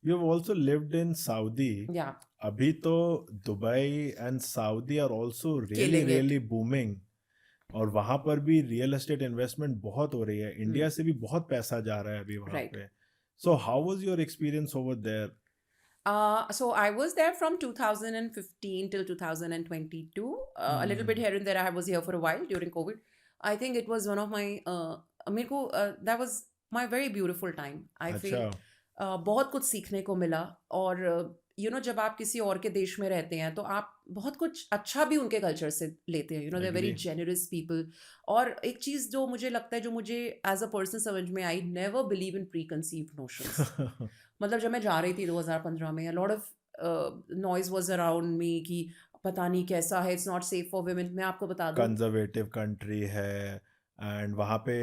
You've also lived in Saudi. Yeah, अभी तो Dubai and Saudi are also really killing it. Really booming, और वहां पर भी रियल एस्टेट इन्वेस्टमेंट बहुत हो रही है. Hmm. इंडिया से भी बहुत पैसा जा रहा है अभी वहां Right. पे. So how was your experience over there? So I was there from 2015 till 2022. A little bit here and there. I was here for a while during COVID. I think it was one of my मेरे को that was my very beautiful time. I feel अच्छा. बहुत कुछ सीखने को मिला. और जब आप किसी और के देश में रहते हैं तो आप बहुत कुछ अच्छा भी उनके कल्चर से लेते हैं. They very agree. Generous people. और एक चीज़ जो मुझे लगता है, जो मुझे एज अ पर्सन समझ में आई, never believe in preconceived notions. मतलब जब मैं जा रही थी 2015 में, lot of noise was around me कि पता नहीं कैसा है, it's not safe for women. मैं आपको बता दूं. कंजर्वेटिव कंट्री है, एंड वहाँ पे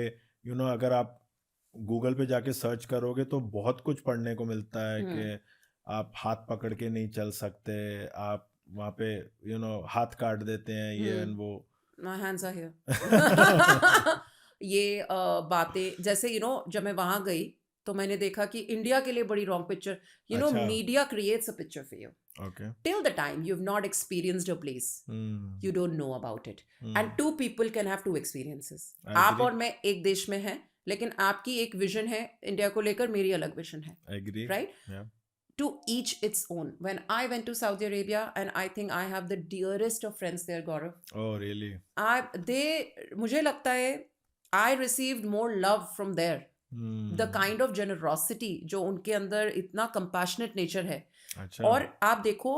अगर आप गूगल पे जाके सर्च करोगे तो बहुत कुछ पढ़ने को मिलता है कि आप हाथ पकड़ के नहीं चल सकते, आप वहाँ पे हाथ काट देते हैं ये एंड वो. My hands are here. ये बातें जैसे जब मैं वहां गई तो मैंने देखा कि इंडिया के लिए बड़ी रॉन्ग पिक्चर. अच्छा. Media creates a picture for you. Okay. Till the time you've not experienced a place, you don't know about it. And two people can have two experiences. I आप agree. और मैं एक देश में हैं, लेकिन आपकी एक विजन है इंडिया को लेकर, मेरी अलग विजन है. Agree. Right? Yeah. To each its own. When I went to Saudi Arabia, and I think I have the dearest of friends there, Gaurav. Oh, really? मुझे लगता है I received more love from there. The kind of generosity जो उनके अंदर, इतना compassionate nature है. अच्छा. और आप देखो,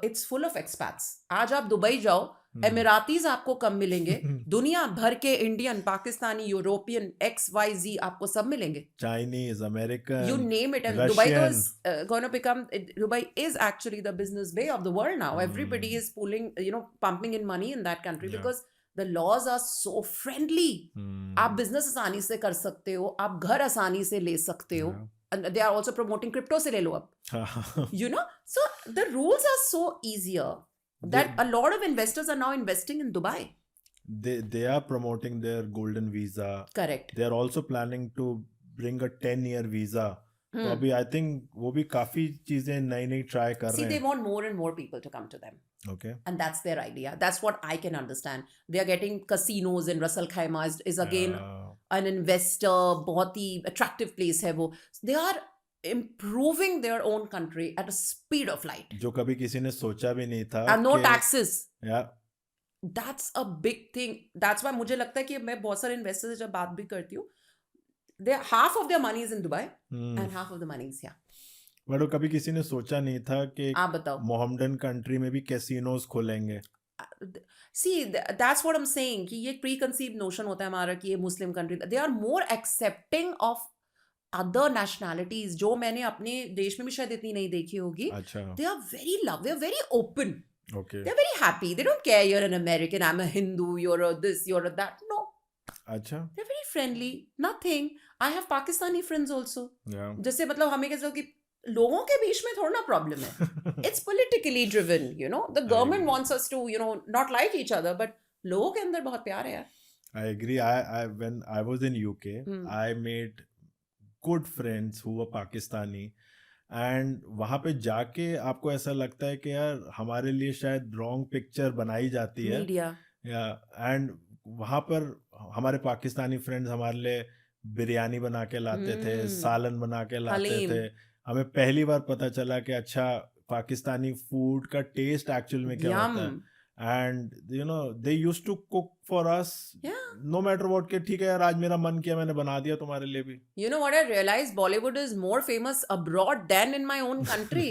इट्स फुल ऑफ एक्सपैट्स. आज आप दुबई जाओ, एमिरातीज आपको कम मिलेंगे. दुनिया भर के इंडियन, पाकिस्तानी, यूरोपियन, XYZ आपको सब मिलेंगे. Chinese, American, You name it. And Russian. Dubai is actually the business bay of the world now. Everybody is pulling, pumping in money in that country, Yeah. because the laws are so friendly. आप business आसानी से कर सकते हो, आप घर आसानी से ले सकते हो. And they are also promoting crypto से ले लो अब. So the rules are so easier that a lot of investors are now investing in Dubai. They are promoting their golden visa. Correct. They are also planning to bring a 10-year visa. तो अभी I think वो भी काफी चीजें नई नई try कर See, रहे they हैं. want more and more people to come to them. Okay. And that's their idea. That's what I can understand. They are getting casinos in Ras Al Khaimah is again an investor. बहुत ही attractive place है वो. They are improving their own country at a speed of light. जो कभी किसी ने सोचा भी नहीं था. And no taxes. Yeah. That's a big thing. That's why मुझे लगता है कि मैं बहुत सारे investors से जब बात भी करती हूँ, half of their money is in Dubai and half of the money is here. But वो कभी किसी ने सोचा नहीं था कि आप बताओ. मोहम्मडन कंट्री में भी कैसीनोज खोलेंगे. See, that's what I'm saying, कि ये preconceived notion होता है हमारा कि ये मुस्लिम country. They are more accepting of other nationalities, जो मैंने अपने देश में भी शायद इतनी नहीं देखी होगी. अच्छा. They are very love. They are very open. Okay. They're very happy. They don't care you're an American, I'm a Hindu, you're a this, you're a that. No. अच्छा. They're very friendly. Nothing. I have Pakistani friends also. Yeah. जैसे मतलब हमें कैसे कि लोगों के बीच में थोड़ा ना प्रॉब्लम है. It's politically driven, The government wants us to, not like each other, but लोगों के अंदर बहुत प्यार है यार. I agree. When I was in UK, I made good friends who were Pakistani. And वहाँ पे जाके आपको ऐसा लगता है कि यार हमारे लिए शायद रॉन्ग पिक्चर बनाई जाती है. मीडिया. या एंड वहाँ पर हमारे पाकिस्तानी फ्रेंड्स हमारे लिए बिरयानी बना के लाते थे, सालन बना के लाते थे. हमें पहली बार पता चला कि अच्छा पाकिस्तानी फूड का टेस्ट एक्चुअल में क्या होता है. And they used to cook for us. Yeah. No matter what, कि ठीक है यार आज मेरा मन किया मैंने बना दिया तुम्हारे लिए भी. You know what I realized? Bollywood is more famous abroad than in my own country.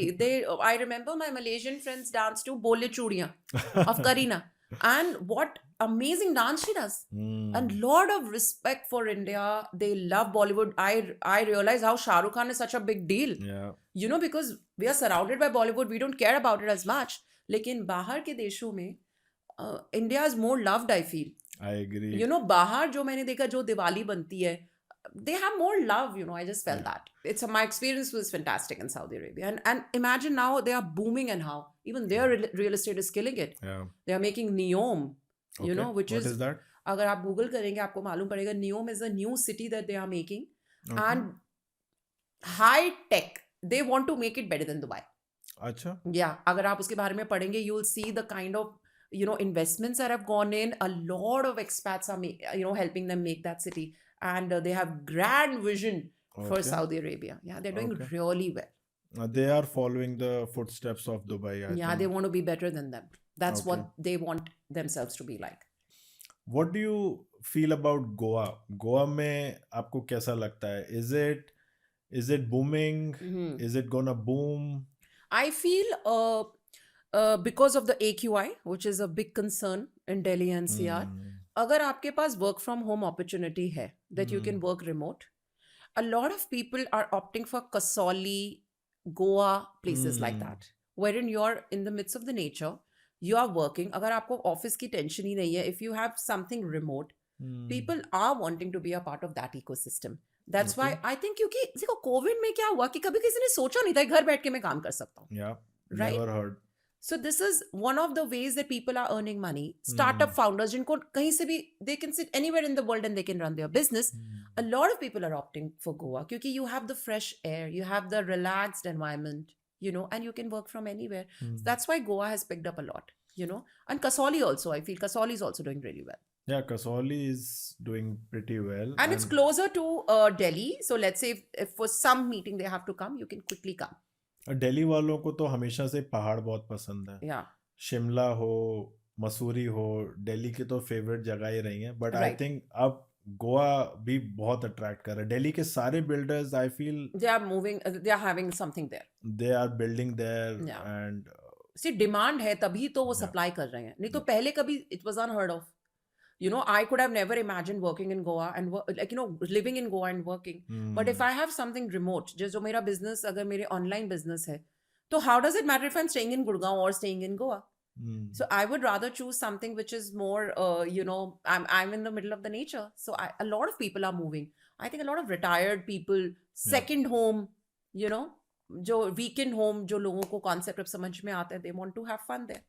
I remember my Malaysian friends dance to Bole Chudiyan of Kareena. And what amazing dance she does. And lot of respect for India. They love Bollywood. I realize how Shah Rukh Khan is such a big deal. Yeah. Because we are surrounded by Bollywood, we don't care about it as much. लेकिन बाहर के देशों में India is more loved, I feel. I agree. बाहर जो मैंने देखा, जो दिवाली बनती है, they have more love. I just felt that. My experience was fantastic in Saudi Arabia. And imagine now they are booming, and how even their real estate is killing it. Yeah. They are making Neom, Okay. which What is that? अगर आप Google करेंगे आपको मालूम पड़ेगा. Neom is a new city that they are making. Okay. And high tech. they want to make it better than Dubai. अच्छा. Yeah, अगर आप उसके बारे में पढ़ेंगे, you'll see the kind of investments that have gone in. A lot of expats are helping them make that city, and they have grand vision for Okay. Saudi Arabia. Yeah, they're doing Okay. really well. They are following the footsteps of Dubai, I Yeah, think. they want to be better than them. That's Okay. what they want themselves to be like. What do you feel about Goa? Goa में आपको कैसा लगता है? Is it booming? Mhm. Is it gonna boom? I feel because of the AQI, which is a big concern in Delhi NCR, Hmm. अगर आपके पास work from home opportunity है, that you can work remote, a lot of people are opting for Kasoli, Goa, places like Hmm. that, wherein you're in the midst of the nature, you are working. अगर आपको office की tension ही नहीं है, if you have something remote, Hmm. people are wanting to be a part of that ecosystem. That's why Okay. I think, क्योंकि देखो Covid में क्या हुआ कि कभी किसी ने सोचा नहीं था कि घर बैठ के मैं काम कर सकता हूँ, Yeah. right? Never heard. So this is one of the ways that people are earning money. Startup founders, जिनको कहीं से भी, they can sit anywhere in the world and they can run their business. A lot of people are opting for Goa क्योंकि you have the fresh air, you have the relaxed environment, and you can work from anywhere. So that's why Goa has picked up a lot, And Kasoli also, I feel Kasoli is also doing really well. Yeah, Kasoli is doing pretty well. And it's closer to Delhi. So let's say if for some meeting they have to come, you can quickly come. Delhi वालों को तो हमेशा से पहाड़ बहुत पसंद है. Yeah. Shimla हो, मसूरी हो, दिल्ली की तो फेवरेट जगह ही रही है. But I Right. थिंक अब गोवा भी बहुत अट्रैक्ट कर रहा है. दिल्ली के सारे builders I feel They are moving, they are having something there. They are building there Yeah. And See, demand है तभी तो वो Yeah. supply कर रहे हैं. नहीं तो पहले कभी it was unheard of. I could have never imagined working in Goa and living in Goa and working. But if I have something remote, जो मेरा business अगर मेरे online business है, तो how does it matter if I'm staying in Gurgaon or staying in Goa? So I would rather choose something which is more, I'm in the middle of the nature. So a lot of people are moving. I think a lot of retired people, second home, जो weekend home, जो लोगों को concept of समझ में आता है, they want to have fun there.